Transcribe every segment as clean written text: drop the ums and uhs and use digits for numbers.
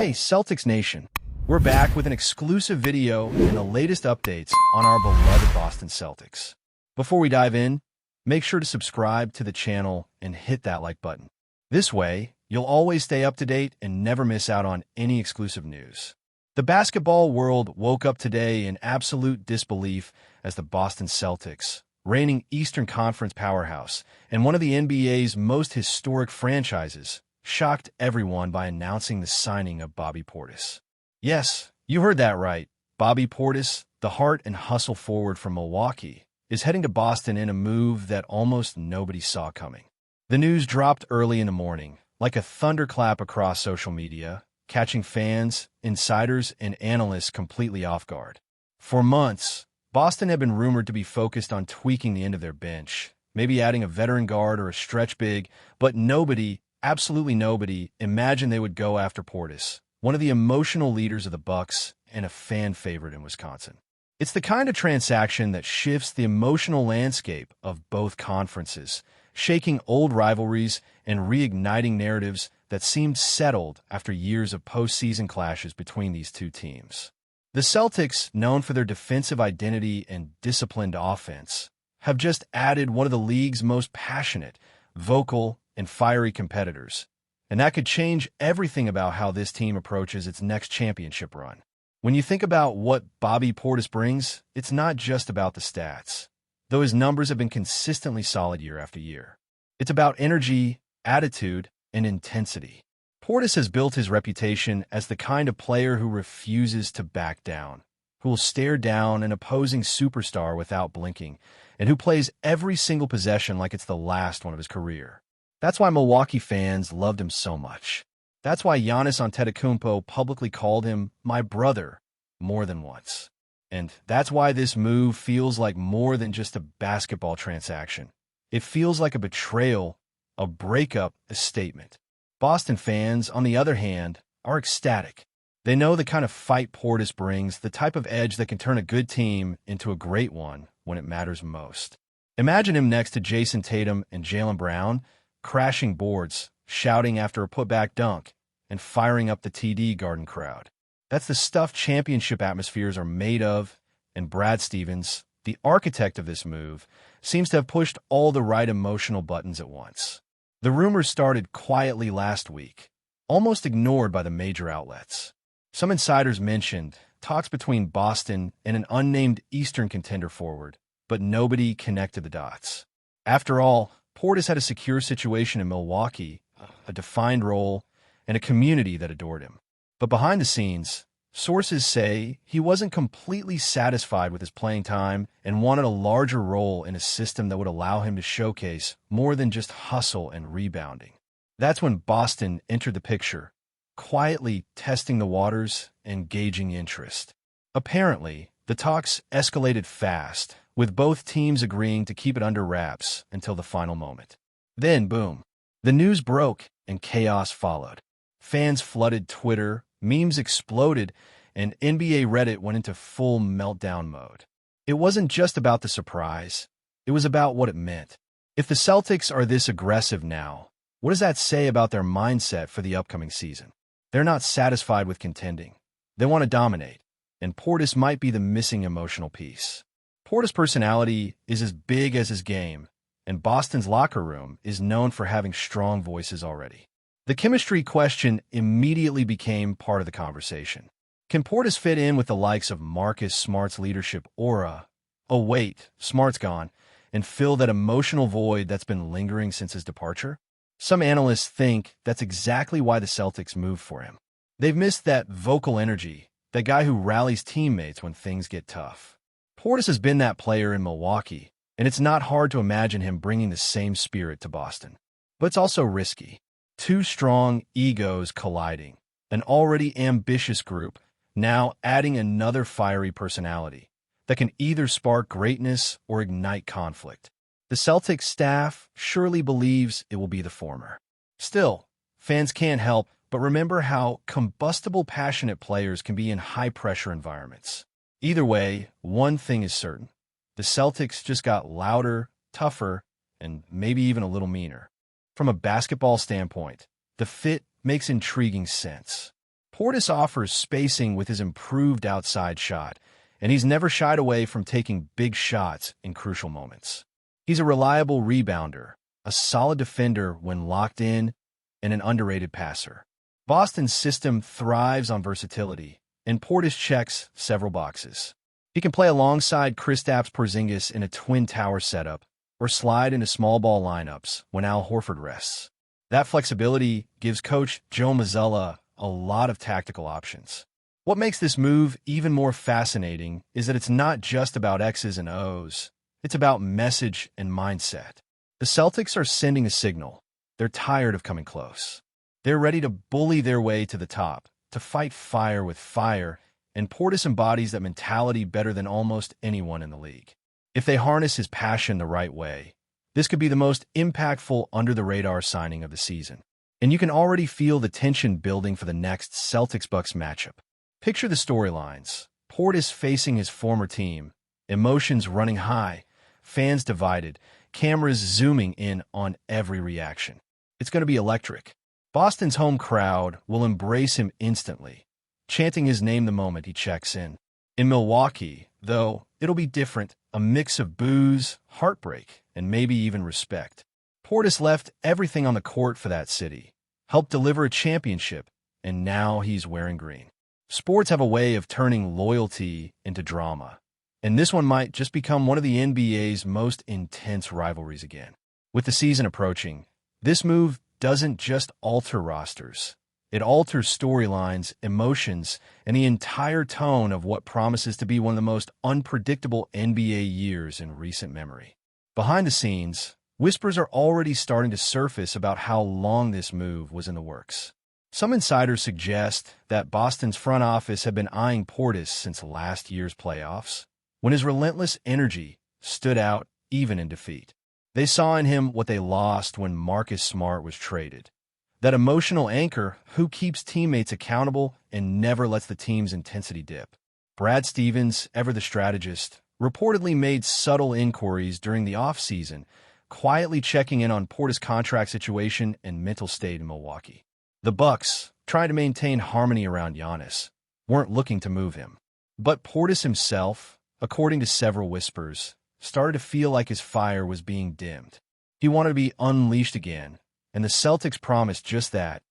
Hey, Celtics Nation. We're back with an exclusive video and the latest updates on our beloved Boston Celtics. Before we dive in, make sure to subscribe to the channel and hit that like button. This way, you'll always stay up to date and never miss out on any exclusive news. The basketball world woke up today in absolute disbelief as the Boston Celtics, reigning Eastern Conference powerhouse and one of the NBA's most historic franchises, shocked everyone by announcing the signing of Bobby Portis. Yes, you heard that right. Bobby Portis, the heart and hustle forward from Milwaukee, is heading to Boston in a move that almost nobody saw coming. The news dropped early in the morning, like a thunderclap across social media, catching fans, insiders, and analysts completely off guard. For months, Boston had been rumored to be focused on tweaking the end of their bench, maybe adding a veteran guard or a stretch big, but nobody, absolutely nobody, imagined they would go after Portis, one of the emotional leaders of the Bucks and a fan favorite in Wisconsin. It's the kind of transaction that shifts the emotional landscape of both conferences, shaking old rivalries and reigniting narratives that seemed settled after years of postseason clashes between these two teams. The Celtics, known for their defensive identity and disciplined offense, have just added one of the league's most passionate, vocal, and fiery competitors, and that could change everything about how this team approaches its next championship run. When you think about what Bobby Portis brings, it's not just about the stats, though his numbers have been consistently solid year after year. It's about energy, attitude, and intensity. Portis has built his reputation as the kind of player who refuses to back down, who will stare down an opposing superstar without blinking, and who plays every single possession like it's the last one of his career. That's why Milwaukee fans loved him so much. That's why Giannis Antetokounmpo publicly called him "my brother" more than once. And that's why this move feels like more than just a basketball transaction. It feels like a betrayal, a breakup, a statement. Boston fans, on the other hand, are ecstatic. They know the kind of fight Portis brings, the type of edge that can turn a good team into a great one when it matters most. Imagine him next to Jason Tatum and Jaylen Brown, crashing boards, shouting after a putback dunk, and firing up the TD Garden crowd. That's the stuff championship atmospheres are made of, and Brad Stevens, the architect of this move, seems to have pushed all the right emotional buttons at once. The rumors started quietly last week, almost ignored by the major outlets. Some insiders mentioned talks between Boston and an unnamed Eastern contender forward, but nobody connected the dots. After all, Portis had a secure situation in Milwaukee, a defined role, and a community that adored him. But behind the scenes, sources say he wasn't completely satisfied with his playing time and wanted a larger role in a system that would allow him to showcase more than just hustle and rebounding. That's when Boston entered the picture, quietly testing the waters and gauging interest. Apparently, the talks escalated fast, with both teams agreeing to keep it under wraps until the final moment. Then, boom, the news broke and chaos followed. Fans flooded Twitter, memes exploded, and NBA Reddit went into full meltdown mode. It wasn't just about the surprise. It was about what it meant. If the Celtics are this aggressive now, what does that say about their mindset for the upcoming season? They're not satisfied with contending. They want to dominate, and Portis might be the missing emotional piece. Portis' personality is as big as his game, and Boston's locker room is known for having strong voices already. The chemistry question immediately became part of the conversation. Can Portis fit in with the likes of Marcus Smart's leadership aura? Oh wait, Smart's gone, and fill that emotional void that's been lingering since his departure? Some analysts think that's exactly why the Celtics moved for him. They've missed that vocal energy, that guy who rallies teammates when things get tough. Portis has been that player in Milwaukee, and it's not hard to imagine him bringing the same spirit to Boston. But it's also risky. Two strong egos colliding, an already ambitious group, now adding another fiery personality that can either spark greatness or ignite conflict. The Celtics staff surely believes it will be the former. Still, fans can't help but remember how combustible passionate players can be in high-pressure environments. Either way, one thing is certain. The Celtics just got louder, tougher, and maybe even a little meaner. From a basketball standpoint, the fit makes intriguing sense. Portis offers spacing with his improved outside shot, and he's never shied away from taking big shots in crucial moments. He's a reliable rebounder, a solid defender when locked in, and an underrated passer. Boston's system thrives on versatility, and Portis checks several boxes. He can play alongside Kristaps Porzingis in a twin tower setup, or slide into small ball lineups when Al Horford rests. That flexibility gives coach Joe Mazzulla a lot of tactical options. What makes this move even more fascinating is that it's not just about X's and O's. It's about message and mindset. The Celtics are sending a signal. They're tired of coming close. They're ready to bully their way to the top, to fight fire with fire, and Portis embodies that mentality better than almost anyone in the league. If they harness his passion the right way, this could be the most impactful under-the-radar signing of the season. And you can already feel the tension building for the next Celtics-Bucks matchup. Picture the storylines. Portis facing his former team, emotions running high, fans divided, cameras zooming in on every reaction. It's going to be electric. Boston's home crowd will embrace him instantly, chanting his name the moment he checks in. In Milwaukee, though, it'll be different, a mix of boos, heartbreak, and maybe even respect. Portis left everything on the court for that city, helped deliver a championship, and now he's wearing green. Sports have a way of turning loyalty into drama, and this one might just become one of the NBA's most intense rivalries again. With the season approaching, this move doesn't just alter rosters. It alters storylines, emotions, and the entire tone of what promises to be one of the most unpredictable NBA years in recent memory. Behind the scenes, whispers are already starting to surface about how long this move was in the works. Some insiders suggest that Boston's front office had been eyeing Portis since last year's playoffs, when his relentless energy stood out even in defeat. They saw in him what they lost when Marcus Smart was traded. That emotional anchor who keeps teammates accountable and never lets the team's intensity dip. Brad Stevens, ever the strategist, reportedly made subtle inquiries during the offseason, quietly checking in on Portis' contract situation and mental state in Milwaukee. The Bucks, trying to maintain harmony around Giannis, weren't looking to move him. But Portis himself, according to several whispers, started to feel like his fire was being dimmed. He wanted to be unleashed again, and the Celtics promised just that,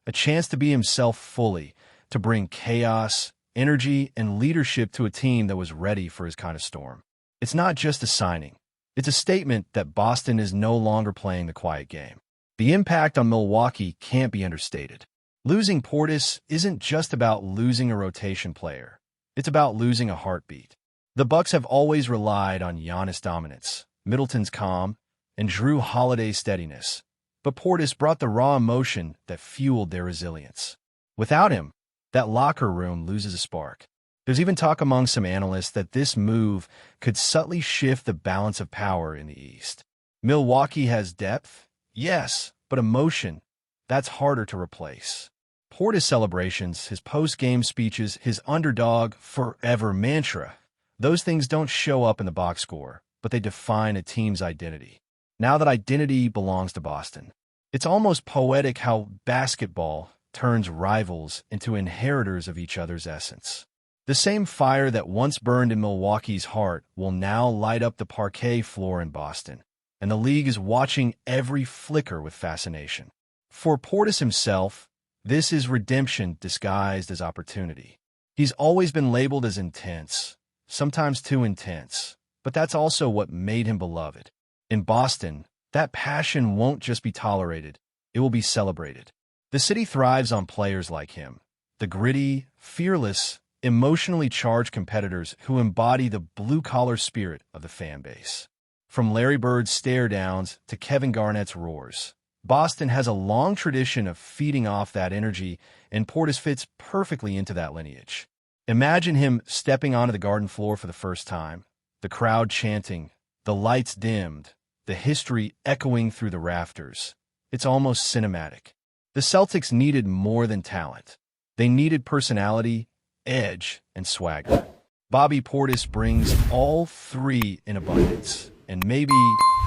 a chance to be himself fully, to bring chaos, energy, and leadership to a team that was ready for his kind of storm. It's not just a signing. It's a statement that Boston is no longer playing the quiet game. The impact on Milwaukee can't be understated. Losing Portis isn't just about losing a rotation player. It's about losing a heartbeat. The Bucks have always relied on Giannis' dominance, Middleton's calm, and Jrue Holiday's steadiness. But Portis brought the raw emotion that fueled their resilience. Without him, that locker room loses a spark. There's even talk among some analysts that this move could subtly shift the balance of power in the East. Milwaukee has depth, yes, but emotion, that's harder to replace. Portis' celebrations, his post-game speeches, his underdog forever mantra, those things don't show up in the box score, but they define a team's identity. Now that identity belongs to Boston, it's almost poetic how basketball turns rivals into inheritors of each other's essence. The same fire that once burned in Milwaukee's heart will now light up the parquet floor in Boston, and the league is watching every flicker with fascination. For Portis himself, this is redemption disguised as opportunity. He's always been labeled as intense, sometimes too intense, but that's also what made him beloved. In Boston, that passion won't just be tolerated, it will be celebrated. The city thrives on players like him, the gritty, fearless, emotionally charged competitors who embody the blue-collar spirit of the fan base. From Larry Bird's stare-downs to Kevin Garnett's roars, Boston has a long tradition of feeding off that energy, and Portis fits perfectly into that lineage. Imagine him stepping onto the Garden floor for the first time, the crowd chanting, the lights dimmed, the history echoing through the rafters. It's almost cinematic. The Celtics needed more than talent. They needed personality, edge, and swagger. Bobby Portis brings all three in abundance, and maybe,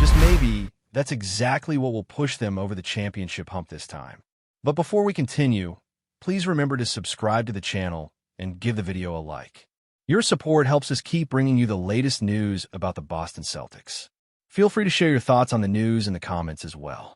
just maybe, that's exactly what will push them over the championship hump this time. But before we continue, please remember to subscribe to the channel and give the video a like. Your support helps us keep bringing you the latest news about the Boston Celtics. Feel free to share your thoughts on the news in the comments as well.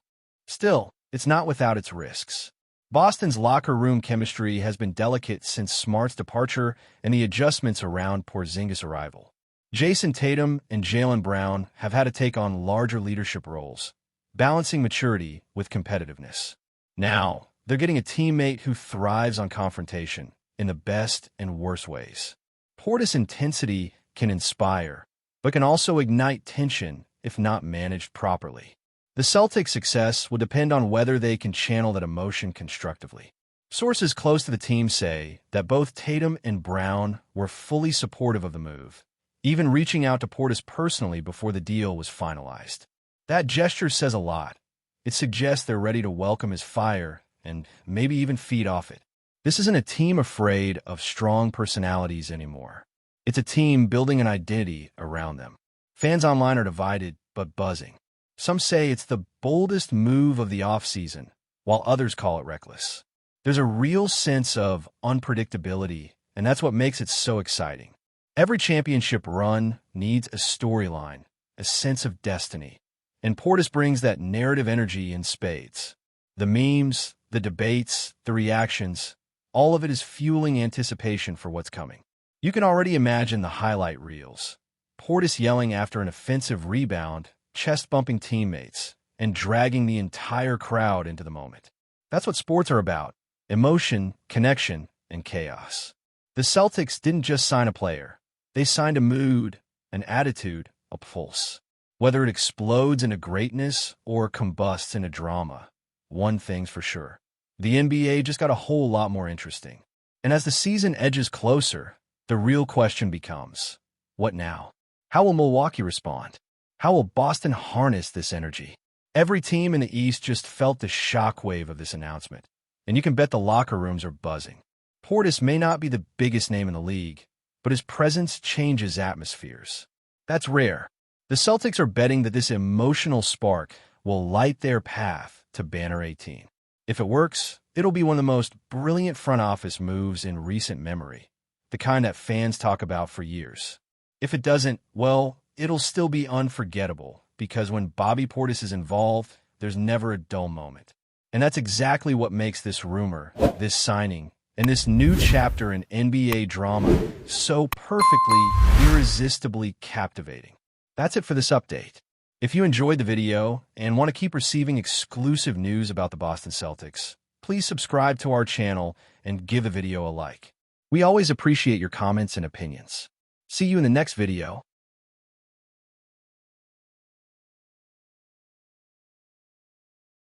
Still, it's not without its risks. Boston's locker room chemistry has been delicate since Smart's departure and the adjustments around Porzingis' arrival. Jason Tatum and Jaylen Brown have had to take on larger leadership roles, balancing maturity with competitiveness. Now, they're getting a teammate who thrives on confrontation in the best and worst ways. PORTIS intensity can inspire, but can also ignite tension if not managed properly. The Celtics' success will depend on whether they can channel that emotion constructively. Sources close to the team say that both Tatum and Brown were fully supportive of the move, even reaching out to PORTIS personally before the deal was finalized. That gesture says a lot. It suggests they're ready to welcome his fire and maybe even feed off it. This isn't a team afraid of strong personalities anymore. It's a team building an identity around them. Fans online are divided but buzzing. Some say it's the boldest move of the offseason, while others call it reckless. There's a real sense of unpredictability, and that's what makes it so exciting. Every championship run needs a storyline, a sense of destiny, and PORTIS brings that narrative energy in spades. The memes, the debates, the reactions, all of it is fueling anticipation for what's coming. You can already imagine the highlight reels. PORTIS yelling after an offensive rebound, chest-bumping teammates, and dragging the entire crowd into the moment. That's what sports are about: emotion, connection, and chaos. The Celtics didn't just sign a player. They signed a mood, an attitude, a pulse. Whether it explodes into greatness or combusts into drama, one thing's for sure: the NBA just got a whole lot more interesting. And as the season edges closer, the real question becomes, what now? How will Milwaukee respond? How will Boston harness this energy? Every team in the East just felt the shockwave of this announcement, and you can bet the locker rooms are buzzing. PORTIS may not be the biggest name in the league, but his presence changes atmospheres. That's rare. The Celtics are betting that this emotional spark will light their path to Banner 18. If it works, it'll be one of the most brilliant front office moves in recent memory, the kind that fans talk about for years. If it doesn't, well, it'll still be unforgettable, because when Bobby Portis is involved, there's never a dull moment. And that's exactly what makes this rumor, this signing, and this new chapter in NBA drama so perfectly, irresistibly captivating. That's it for this update. If you enjoyed the video and want to keep receiving exclusive news about the Boston Celtics, please subscribe to our channel and give the video a like. We always appreciate your comments and opinions. See you in the next video.